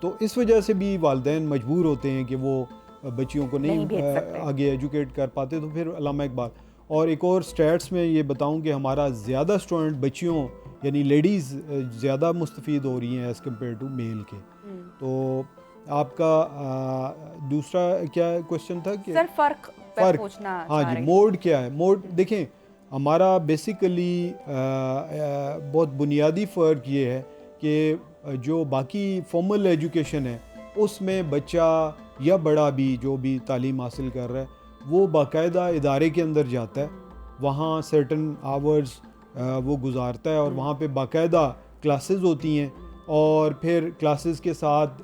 تو اس وجہ سے بھی والدین مجبور ہوتے ہیں کہ وہ بچیوں کو نہیں آگے ایجوکیٹ کر پاتے. تو پھر علامہ اقبال اور ایک اور سٹیٹس میں یہ بتاؤں کہ ہمارا زیادہ اسٹوڈنٹ بچیوں یعنی لیڈیز زیادہ مستفید ہو رہی ہیں ایز کمپیئر ٹو میل کے. تو آپ کا دوسرا کیا کوشچن تھا کہ سر فرق پوچھنا ہاں جی موڈ کیا ہے. موڈ دیکھیں ہمارا بیسیکلی بہت بنیادی فرق یہ ہے کہ جو باقی فارمل ایجوکیشن ہے اس میں بچہ یا بڑا بھی جو بھی تعلیم حاصل کر رہا ہے وہ باقاعدہ ادارے کے اندر جاتا ہے, وہاں سرٹن آورز وہ گزارتا ہے اور وہاں پہ باقاعدہ کلاسز ہوتی ہیں اور پھر کلاسز کے ساتھ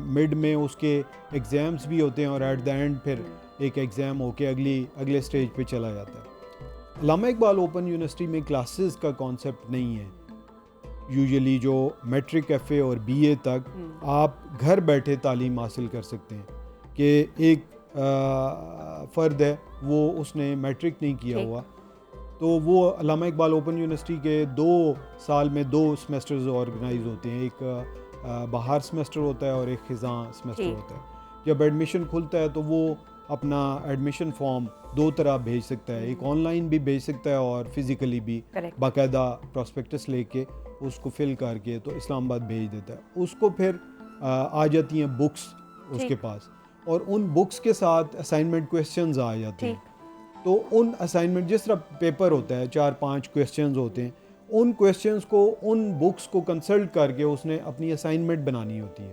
مڈ میں اس کے ایگزامس بھی ہوتے ہیں اور ایٹ دا اینڈ پھر ایک ایگزام ہو کے اگلے اسٹیج پہ چلا جاتا ہے. علامہ اقبال اوپن یونیورسٹی میں کلاسز کا کانسیپٹ نہیں ہے. یوزلی جو میٹرک ایف اے اور بی اے تک آپ گھر بیٹھے تعلیم حاصل کر سکتے ہیں کہ ایک فرد ہے وہ اس نے میٹرک نہیں کیا ہوا تو وہ علامہ اقبال اوپن یونیورسٹی کے 2 سال میں 2 سیمسٹرز آرگنائز ہوتے ہیں, ایک بہار سیمسٹر ہوتا ہے اور ایک خزاں سیمسٹر ہوتا ہے. جب ایڈمیشن کھلتا ہے تو وہ اپنا ایڈمیشن فارم 2 طرح بھیج سکتا ہے, ایک آن لائن بھی بھیج سکتا ہے اور فزیکلی بھی باقاعدہ پراسپیکٹس لے کے اس کو فل کر کے تو اسلام آباد بھیج دیتا ہے. اس کو پھر آ جاتی ہیں بکس اس کے پاس اور ان بکس کے ساتھ اسائنمنٹ کویسچنز آ جاتے ہیں. تو ان اسائنمنٹ جس طرح پیپر ہوتا ہے 4-5 کویسچنز ہوتے ہیں, ان کویسچنز کو ان بکس کو کنسلٹ کر کے اس نے اپنی اسائنمنٹ بنانی ہوتی ہے.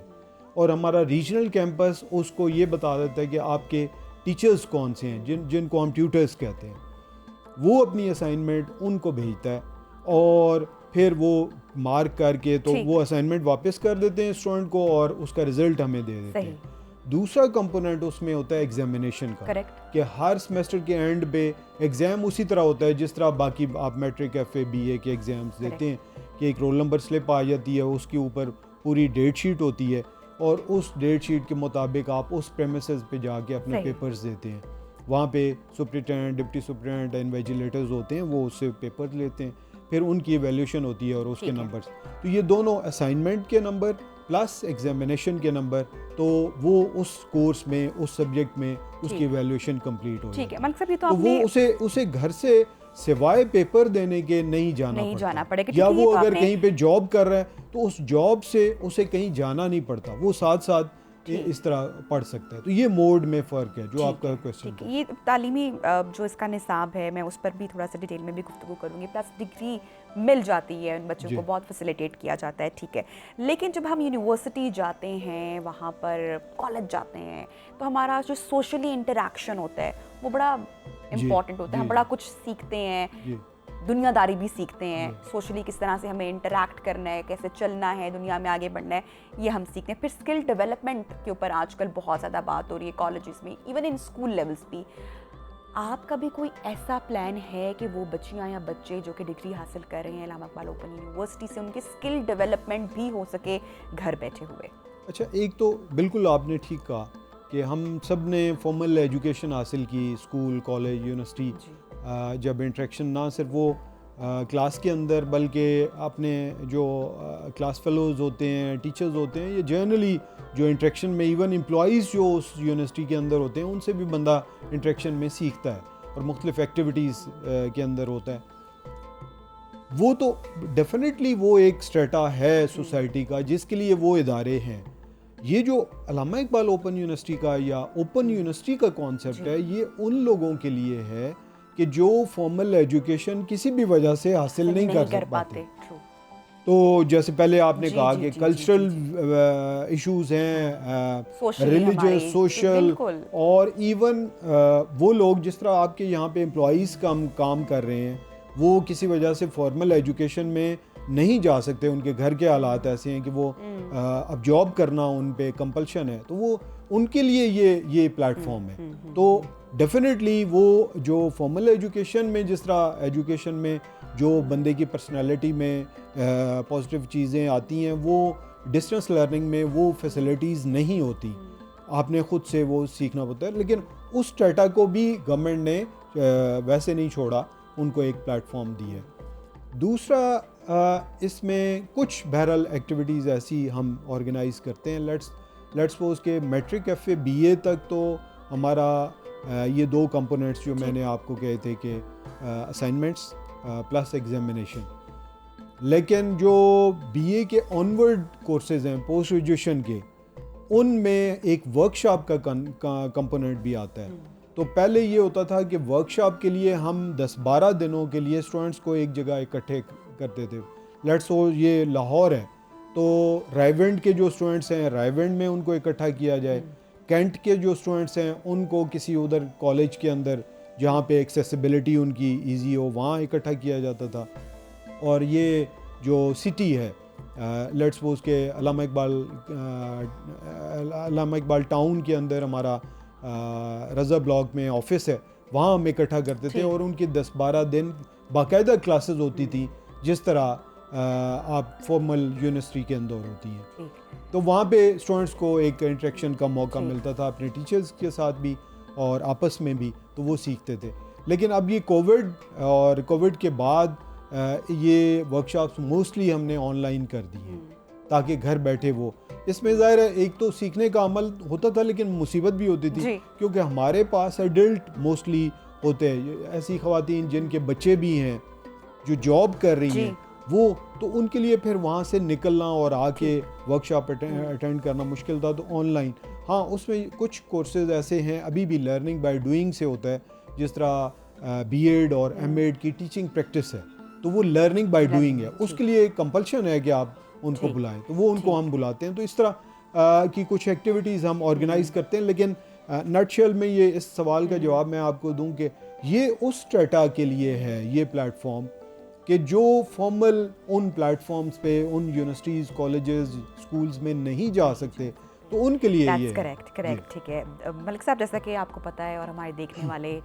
اور ہمارا ریجنل کیمپس اس کو یہ بتا دیتا ہے کہ آپ کے ٹیچرز کون سے ہیں جن کو ہم ٹیوٹرز کہتے ہیں. وہ اپنی اسائنمنٹ ان کو بھیجتا ہے اور پھر وہ مارک کر کے تو وہ اسائنمنٹ واپس کر دیتے ہیں اسٹوڈنٹ کو اور اس کا رزلٹ ہمیں دے دیتے ہیں. دوسرا کمپوننٹ اس میں ہوتا ہے ایگزامینیشن کا کہ ہر سیمسٹر کے اینڈ پہ ایگزام اسی طرح ہوتا ہے جس طرح باقی آپ میٹرک ایف اے بی اے کے ایگزامس دیتے ہیں کہ ایک رول نمبر سلپ آ جاتی ہے, اس کے اوپر پوری ڈیٹ شیٹ ہوتی ہے اور اس ڈیٹ شیٹ کے مطابق آپ اس پریمیسز پہ جا کے اپنے پیپرز دیتے ہیں. وہاں پہ سپرنٹینڈنٹ ڈپٹی سپرنٹینڈنٹ انویجیلیٹرز ہوتے ہیں, وہ اس سے پیپر لیتے ہیں, پھر ان کی ایویلیوشن ہوتی ہے اور اس کے نمبرز. تو یہ دونوں اسائنمنٹ کے نمبر پلس ایگزامینیشن کے نمبر تو وہ اس کورس میں اس سبجیکٹ میں اس کی ایویلیوشن کمپلیٹ ہو جاتی ہے. تو وہ اسے گھر سے سوائے پیپر دینے کے نہیں جانا پڑتا, یا وہ اگر کہیں پہ جاب کر رہا ہے تو اس جاب سے اسے کہیں جانا نہیں پڑتا, وہ ساتھ ساتھ اس طرح پڑھ سکتا ہے. تو یہ موڈ میں فرق ہے جو آپ کا کویسچن تھا. یہ تعلیمی جو اس کا نصاب ہے میں اس پر بھی تھوڑا سا ڈیٹیل میں بھی گفتگو کروں گی. پلس ڈگری مل جاتی ہے ان بچوں کو, بہت فیسیلیٹیٹ کیا جاتا ہے, ٹھیک ہے. لیکن جب ہم یونیورسٹی جاتے ہیں, وہاں پر کالج جاتے ہیں تو ہمارا جو سوشلی انٹریکشن ہوتا ہے وہ بڑا امپورٹنٹ ہوتا ہے. ہم بڑا کچھ سیکھتے ہیں, دنیا داری بھی سیکھتے ہیں, سوشلی کس طرح سے ہمیں انٹریکٹ کرنا ہے, کیسے چلنا ہے, دنیا میں آگے بڑھنا ہے, یہ ہم سیکھتے ہیں. پھر اسکل ڈیولپمنٹ کے اوپر آج کل بہت زیادہ بات ہو رہی ہے کالجز میں, ایون ان اسکول لیولس بھی. آپ کا بھی کوئی ایسا پلان ہے کہ وہ بچیاں یا بچے جو کہ ڈگری حاصل کر رہے ہیں علامہ اقبال اوپن یونیورسٹی سے, ان کی اسکل ڈیولپمنٹ بھی ہو سکے گھر بیٹھے ہوئے؟ اچھا, ایک تو بالکل آپ نے ٹھیک کہا کہ ہم سب نے فارمل ایجوکیشن حاصل کی, اسکول, کالج, یونیورسٹی. جب انٹریکشن نہ صرف وہ کلاس کے اندر بلکہ اپنے جو کلاس فیلوز ہوتے ہیں, ٹیچرز ہوتے ہیں, یہ جنرلی جو انٹریکشن میں ایون امپلائیز جو اس یونیورسٹی کے اندر ہوتے ہیں ان سے بھی بندہ انٹریکشن میں سیکھتا ہے اور مختلف ایکٹیویٹیز کے اندر ہوتا ہے. وہ تو ڈیفینیٹلی وہ ایک اسٹریٹا ہے سوسائٹی کا جس کے لیے وہ ادارے ہیں. یہ جو علامہ اقبال اوپن یونیورسٹی کا یا اوپن یونیورسٹی کا کانسیپٹ ہے, یہ ان لوگوں کے لیے ہے کہ جو فارمل ایجوکیشن کسی بھی وجہ سے حاصل نہیں کر پاتے. تو جیسے پہلے آپ نے کہا کہ کلچرل ایشوز ہیں, ریلیجس, سوشل, اور ایون وہ لوگ جس طرح آپ کے یہاں پہ امپلائیز کام کر رہے ہیں وہ کسی وجہ سے فارمل ایجوکیشن میں نہیں جا سکتے, ان کے گھر کے حالات ایسے ہیں کہ وہ اب جاب کرنا ان پہ کمپلشن ہے, تو وہ ان کے لیے یہ پلیٹ فارم ہے. تو ڈیفینیٹلی وہ جو فارمل ایجوکیشن میں جس طرح ایجوکیشن میں جو بندے کی پرسنالٹی میں پازیٹیو چیزیں آتی ہیں وہ ڈسٹینس لرننگ میں وہ فیسلٹیز نہیں ہوتی, آپ نے خود سے وہ سیکھنا پڑتا ہے. لیکن اس ڈیٹا کو بھی گورنمنٹ نے ویسے نہیں چھوڑا, ان کو ایک پلیٹ فارم دی ہے. دوسرا اس میں کچھ بہرحال ایکٹیویٹیز ایسی ہم آرگنائز کرتے ہیں. لیٹس سپوز کہ میٹرک ایف اے بی اے تک تو ہمارا یہ 2 کمپوننٹس جو میں نے آپ کو کہے تھے کہ اسائنمنٹس پلس ایگزامینیشن. لیکن جو بی اے کے آنورڈ کورسز ہیں پوسٹ گریجویشن کے, ان میں ایک ورک شاپ کا کمپوننٹ بھی آتا ہے. تو پہلے یہ ہوتا تھا کہ ورک شاپ کے لیے ہم 10-12 دنوں کے لیے اسٹوڈنٹس کو ایک جگہ اکٹھے کرتے تھے. لیٹس سپوز یہ لاہور ہے تو رائیونڈ کے جو اسٹوڈنٹس ہیں رائیونڈ میں ان کو اکٹھا کیا جائے, کینٹ کے جو اسٹوڈنٹس ہیں ان کو کسی ادھر کالج کے اندر جہاں پہ ایکسیسیبلٹی ان کی ایزی ہو وہاں اکٹھا کیا جاتا تھا. اور یہ جو سٹی ہے لیٹس سپوز کہ علامہ اقبال ٹاؤن کے اندر ہمارا رضا بلاک میں آفس ہے, وہاں ہم اکٹھا کرتے تھے اور ان کی 10-12 دن باقاعدہ کلاسز ہوتی تھیں جس طرح آپ فارمل یونیورسٹی کے اندر ہوتی ہیں. تو وہاں پہ اسٹوڈنٹس کو ایک انٹریکشن کا موقع ملتا تھا اپنے ٹیچرز کے ساتھ بھی اور آپس میں بھی, تو وہ سیکھتے تھے. لیکن اب یہ کووڈ کے بعد یہ ورک شاپس موسٹلی ہم نے آن لائن کر دی ہیں تاکہ گھر بیٹھے وہ. اس میں ظاہر ہے ایک تو سیکھنے کا عمل ہوتا تھا لیکن مصیبت بھی ہوتی تھی کیونکہ ہمارے پاس ایڈلٹ موسٹلی ہوتے ہیں, ایسی خواتین جن کے بچے بھی ہیں جو جاب کر رہی ہیں, وہ تو ان کے لیے پھر وہاں سے نکلنا اور آ کے ورک شاپ اٹینڈ کرنا مشکل تھا. تو آن لائن ہاں اس میں کچھ کورسز ایسے ہیں ابھی بھی لرننگ بائی ڈوئنگ سے ہوتا ہے, جس طرح بی ایڈ اور ایم ایڈ کی ٹیچنگ پریکٹس ہے تو وہ لرننگ بائی ڈوئنگ ہے. اس کے لیے کمپلشن ہے کہ آپ ان کو بلائیں, تو وہ ان کو ہم بلاتے ہیں. تو اس طرح کی کچھ ایکٹیویٹیز ہم آرگنائز کرتے ہیں. لیکن نٹ شیل میں یہ اس سوال کا جواب میں آپ کو دوں کہ یہ اس اسٹریٹا کے لیے ہے یہ پلیٹ فارم کہ جو فارمل ان پلیٹ فارمز پہ ان یونیورسٹیز کالجز اسکولز میں نہیں جا سکتے تو ان کے لیے یہ کریکٹ. ٹھیک ہے ملک صاحب, جیسا کہ آپ کو پتہ ہے اور ہمارے دیکھنے والے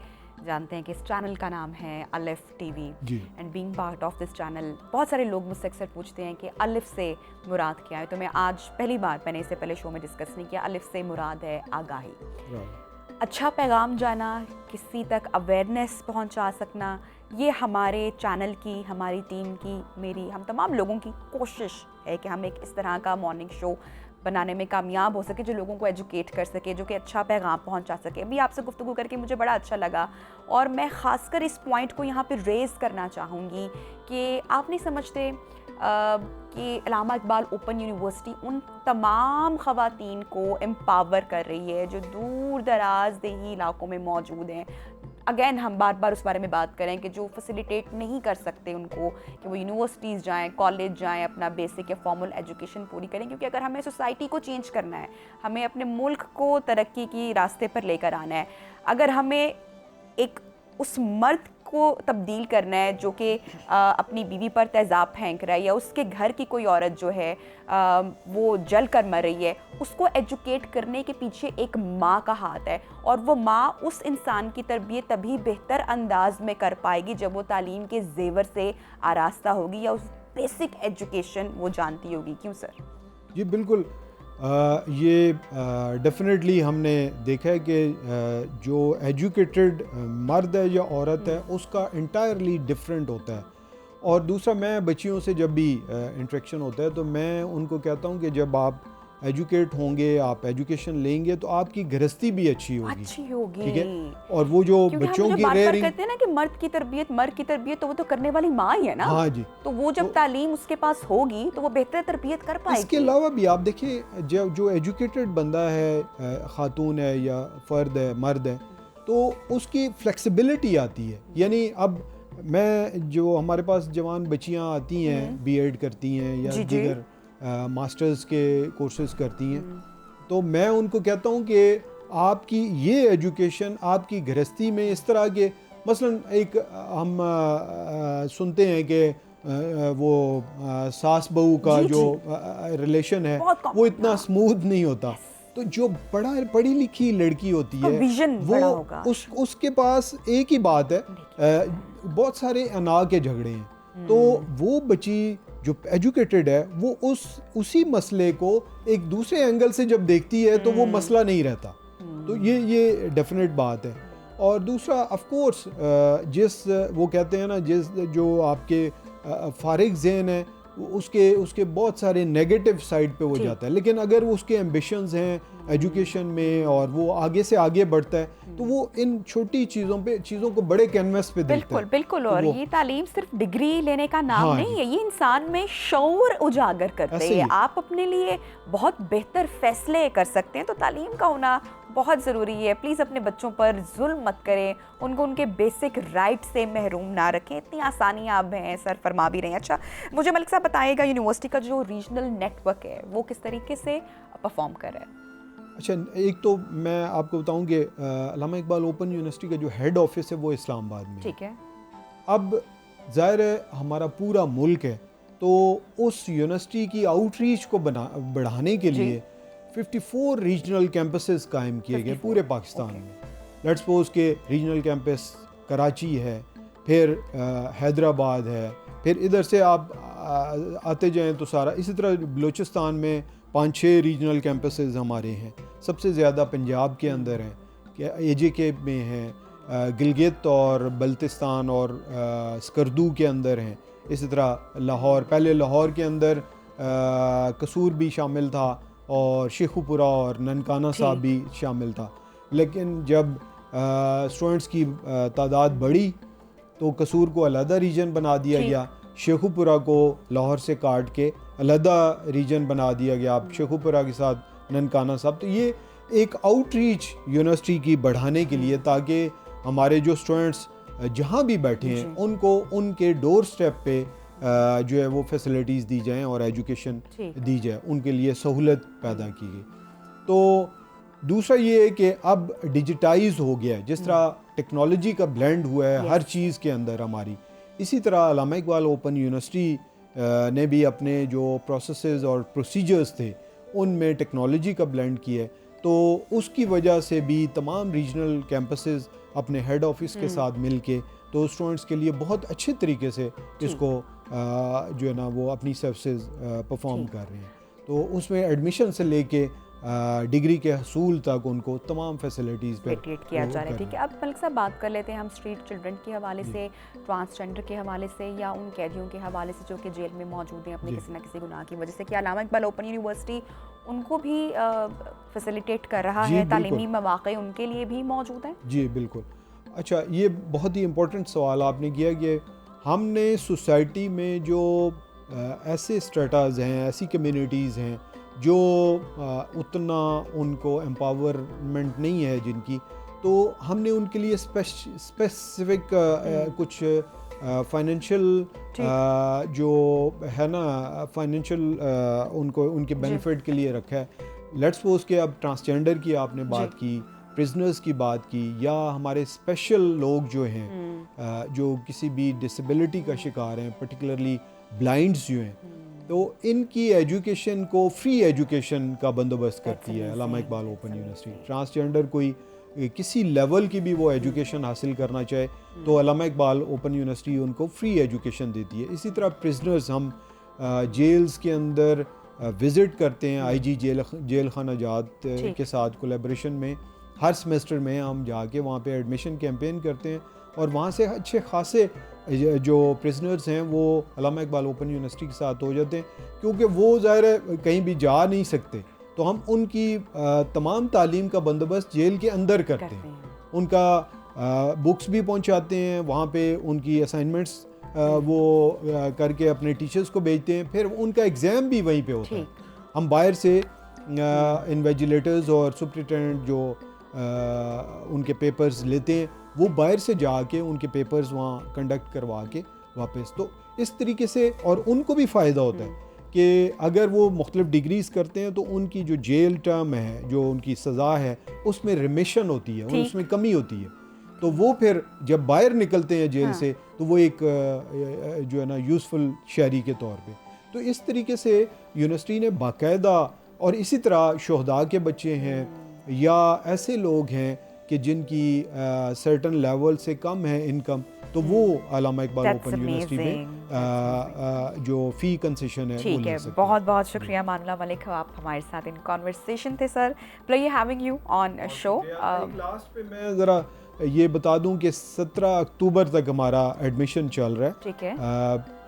جانتے ہیں کہ اس چینل کا نام ہے الف T V and being part of this channel بہت سارے لوگ مجھ سے اکثر پوچھتے ہیں کہ الف سے مراد کیا ہے. تو میں آج پہلی بار, میں نے اس سے پہلے شو میں ڈسکس نہیں کیا, الف سے مراد ہے آگاہی, اچھا پیغام جانا, کسی تک اویئرنیس پہنچا سکنا. یہ ہمارے چینل کی, ہماری ٹیم کی, میری, ہم تمام لوگوں کی کوشش ہے کہ ہم ایک اس طرح کا مارننگ شو بنانے میں کامیاب ہو سکے جو لوگوں کو ایجوکیٹ کر سکے, جو کہ اچھا پیغام پہنچا سکے. ابھی آپ سے گفتگو کر کے مجھے بڑا اچھا لگا اور میں خاص کر اس پوائنٹ کو یہاں پہ ریز کرنا چاہوں گی کہ آپ نہیں سمجھتے کہ علامہ اقبال اوپن یونیورسٹی ان تمام خواتین کو امپاور کر رہی ہے جو دور دراز دیہی علاقوں میں موجود ہیں. اگین ہم بار بار اس بارے میں بات کریں کہ جو فیسیلیٹیٹ نہیں کر سکتے ان کو کہ وہ یونیورسٹیز جائیں, کالج جائیں, اپنا بیسک یا فارمل ایجوکیشن پوری کریں. کیونکہ اگر ہمیں سوسائٹی کو چینج کرنا ہے, ہمیں اپنے ملک کو ترقی کی راستے پر لے کر آنا ہے, اگر ہمیں ایک اس مرد کو تبدیل کرنا ہے جو کہ اپنی بیوی پر تیزاب پھینک رہا ہے یا اس کے گھر کی کوئی عورت جو ہے وہ جل کر مر رہی ہے, اس کو ایجوکیٹ کرنے کے پیچھے ایک ماں کا ہاتھ ہے. اور وہ ماں اس انسان کی تربیت تبھی بہتر انداز میں کر پائے گی جب وہ تعلیم کے زیور سے آراستہ ہوگی یا اس بیسک ایجوکیشن وہ جانتی ہوگی. کیوں سر؟ جی بالکل, یہ ڈیفینیٹلی ہم نے دیکھا ہے کہ جو ایجوکیٹڈ مرد ہے یا عورت ہے اس کا انٹائرلی ڈفرینٹ ہوتا ہے. اور دوسرا, میں بچیوں سے جب بھی انٹریکشن ہوتا ہے تو میں ان کو کہتا ہوں کہ جب آپ ایجوکیٹ ہوں گے, آپ ایجوکیشن لیں گے تو آپ کی گھرستی بھی اچھی ہوگی, ٹھیک ہے. اور وہ جو بچوں کی ریئرنگ کہتے ہیں نا کہ مرد کی تربیت تو وہ تو کرنے والی ماں ہی ہے نا. ہاں جی, تو وہ جب تعلیم اس کے پاس ہوگی تو وہ بہتر تربیت کر پائے گی. اس کے علاوہ بھی آپ دیکھیں جو ایجوکیٹڈ بندہ ہے, خاتون ہے یا فرد ہے, مرد ہے, تو اس کی فلیکسیبلٹی آتی ہے. یعنی اب میں جو ہمارے پاس جوان بچیاں آتی ہیں بی ایڈ کرتی ہیں یا دیگر ماسٹرز کے کورسز کرتی ہیں, تو میں ان کو کہتا ہوں کہ آپ کی یہ ایجوکیشن آپ کی گھرستی میں اس طرح کے, مثلا ایک ہم سنتے ہیں کہ وہ ساس بہو کا جو ریلیشن ہے وہ اتنا اسموتھ نہیں ہوتا. تو جو پڑھی لکھی لڑکی ہوتی ہے وہ اس کے پاس ایک ہی بات ہے, بہت سارے انا کے جھگڑے ہیں, تو وہ بچی جو ایجوکیٹڈ ہے وہ اسی مسئلے کو ایک دوسرے اینگل سے جب دیکھتی ہے تو وہ مسئلہ نہیں رہتا. تو یہ ڈیفینیٹ بات ہے. اور دوسرا آف کورس جس وہ کہتے ہیں نا, جو آپ کے فارغ ذہن ہے اس کے بہت سارے نیگیٹو سائڈ پہ وہ جاتا ہے. لیکن اگر اس کے ایمبیشنز ہیں ایجوکیشن میں اور وہ آگے سے آگے بڑھتا ہے تو وہ ان چھوٹی چیزوں کو بڑے کینوس پہ دیکھتا ہے. بالکل. اور یہ تعلیم صرف ڈگری لینے کا نام نہیں ہے, یہ انسان میں شعور اجاگر کرتے ہیں. آپ اپنے لیے بہت بہتر فیصلے کر سکتے ہیں, تو تعلیم کا ہونا بہت ضروری ہے. پلیز اپنے بچوں پر ظلم مت کریں, ان کو ان کے بیسک رائٹ سے محروم نہ رکھیں. اتنی آسانیاں آپ ہیں سر فرما بھی رہے ہیں. اچھا مجھے ملک صاحب بتائیے گا, یونیورسٹی کا جو ریجنل نیٹ ورک ہے وہ کس طریقے سے پرفارم کر رہا ہے؟ اچھا, ایک تو میں آپ کو بتاؤں کہ علامہ اقبال اوپن یونیورسٹی کا جو ہیڈ آفس ہے وہ اسلام آباد میں. ٹھیک ہے. اب ظاہر ہے ہمارا پورا ملک ہے, تو اس یونیورسٹی کی آؤٹ ریچ کو بڑھانے کے لیے 54 ریجنل کیمپسز قائم کیے گئے پورے پاکستان میں. لیٹس سپوز کہ ریجنل کیمپس کراچی ہے, پھر حیدرآباد ہے, پھر ادھر سے آپ آتے جائیں تو سارا, اسی طرح بلوچستان میں 5-6 ریجنل کیمپسز ہمارے ہیں. سب سے زیادہ پنجاب کے اندر ہیں, کہ اے جے کے میں ہیں, گلگت اور بلتستان اور سکردو کے اندر ہیں. اسی طرح لاہور, پہلے لاہور کے اندر قصور بھی شامل تھا اور شیخو پورہ اور ننکانہ صاحب بھی شامل تھا. لیکن جب اسٹوڈنٹس کی تعداد بڑھی تو قصور کو علیحدہ ریجن بنا دیا گیا, شیخو پورہ کو لاہور سے کاٹ کے علیحدہ ریجن بنا دیا گیا, اب شیخو پورہ کے ساتھ ننکانہ صاحب. تو یہ ایک آؤٹ ریچ یونیورسٹی کی بڑھانے کے لیے, تاکہ ہمارے جو اسٹوڈنٹس جہاں بھی بیٹھے ہیں ان کو ان کے ڈور سٹیپ پہ جو ہے وہ فیسلٹیز دی جائیں اور ایجوکیشن دی جائے, ان کے لیے سہولت پیدا کی گئی. تو دوسرا یہ ہے کہ اب ڈیجیٹائز ہو گیا ہے, جس طرح ٹیکنالوجی کا بلینڈ ہوا ہے ہر چیز کے اندر ہماری, اسی طرح علامہ اقبال اوپن یونیورسٹی نے بھی اپنے جو پروسیسز اور پروسیجرز تھے ان میں ٹیکنالوجی کا بلینڈ کیا ہے. تو اس کی وجہ سے بھی تمام ریجنل کیمپسز اپنے ہیڈ آفس کے ساتھ مل کے تو اسٹوڈنٹس کے لیے بہت اچھے طریقے سے اس کو جو ہے نا وہ اپنی سروسز پرفارم کر رہے ہیں. تو اس میں ایڈمیشن سے لے کے ڈگری کے حصول تک ان کو تمام فیسلٹیز پہ کیا جا رہا ہے. ٹھیک ہے, اب ملک صاحب بات کر لیتے ہیں ہم اسٹریٹ چلڈرن کے حوالے سے, ٹرانسجینڈر کے حوالے سے, یا ان قیدیوں کے حوالے سے جو کہ جیل میں موجود ہیں اپنے کسی نہ کسی گناہ کی وجہ سے. کہ علامہ اقبال اوپن یونیورسٹی ان کو بھی فیسیلیٹیٹ کر رہا ہے, تعلیمی مواقع ان کے لیے بھی موجود ہیں؟ جی بالکل. اچھا, یہ بہت ہی امپورٹنٹ سوال آپ نے کیا کہ ہم نے سوسائٹی میں جو ایسے اسٹریٹاز ہیں, ایسی کمیونٹیز ہیں جو اتنا ان کو امپاورمنٹ نہیں ہے جن کی, تو ہم نے ان کے لیے اسپیسیفک کچھ فائنینشیل جو ہے نا فائنینشیل ان کو ان کے بینیفٹ کے لیے رکھا ہے. لیٹس سپوز کہ اب ٹرانسجینڈر کی آپ نے بات کی, پرزنرز کی بات کی, یا ہمارے اسپیشل لوگ جو ہیں جو کسی بھی ڈسیبلٹی کا شکار ہیں, پرٹیکولرلی بلائنڈز جو ہیں, تو ان کی ایجوکیشن کو فری ایجوکیشن کا بندوبست کرتی ہے علامہ اقبال اوپن یونیورسٹی. ٹرانسجینڈر کوئی کسی لیول کی بھی وہ ایجوکیشن حاصل کرنا چاہے تو علامہ اقبال اوپن یونیورسٹی ان کو فری ایجوکیشن دیتی ہے. اسی طرح پرزنرز, ہم جیلز کے اندر وزٹ کرتے ہیں, آئی جی جیل خانہ جات کے ساتھ کولیبریشن میں ہر سمیسٹر میں ہم جا کے وہاں پہ ایڈمیشن کیمپین کرتے ہیں, اور وہاں سے اچھے خاصے جو پرزنرز ہیں وہ علامہ اقبال اوپن یونیورسٹی کے ساتھ ہو جاتے ہیں, کیونکہ وہ ظاہر ہے کہیں بھی جا نہیں سکتے, تو ہم ان کی تمام تعلیم کا بندوبست جیل کے اندر کرتے ہیں. ان کا بکس بھی پہنچاتے ہیں وہاں پہ, ان کی اسائنمنٹس وہ کر کے اپنے ٹیچرز کو بھیجتے ہیں, پھر ان کا ایگزام بھی وہیں پہ ہوتا ہے. ہم باہر سے انویجیلیٹرز اور سپرنٹینڈنٹ جو ان کے پیپرز لیتے ہیں وہ باہر سے جا کے ان کے پیپرز وہاں کنڈکٹ کروا کے واپس, تو اس طریقے سے, اور ان کو بھی فائدہ ہوتا ہے کہ اگر وہ مختلف ڈگریز کرتے ہیں تو ان کی جو جیل ٹرم ہے, جو ان کی سزا ہے, اس میں ریمیشن ہوتی ہے, اس میں کمی ہوتی ہے, تو وہ پھر جب باہر نکلتے ہیں جیل سے تو وہ ایک جو ہے نا یوزفل شہری کے طور پہ. تو اس طریقے سے یونیورسٹی نے باقاعدہ, اور اسی طرح شہداء کے بچے ہیں یا ایسے لوگ ہیں کہ جن کی سرٹن لیول سے کم ہے انکم, تو وہ علامہ اقبال اوپن یونیورسٹی میں جو فی کنسیشن ہے وہ لے سکتے ہیں. بہت بہت شکریہ مانولہ ملک, آپ ہمارے ساتھ ان کانورسیشن تھے sir. Player having you on show. Last پہ میں ذرا یہ بتا دوں کہ 17 اکتوبر تک ہمارا ایڈمیشن چل رہا ہے. ٹھیک ہے.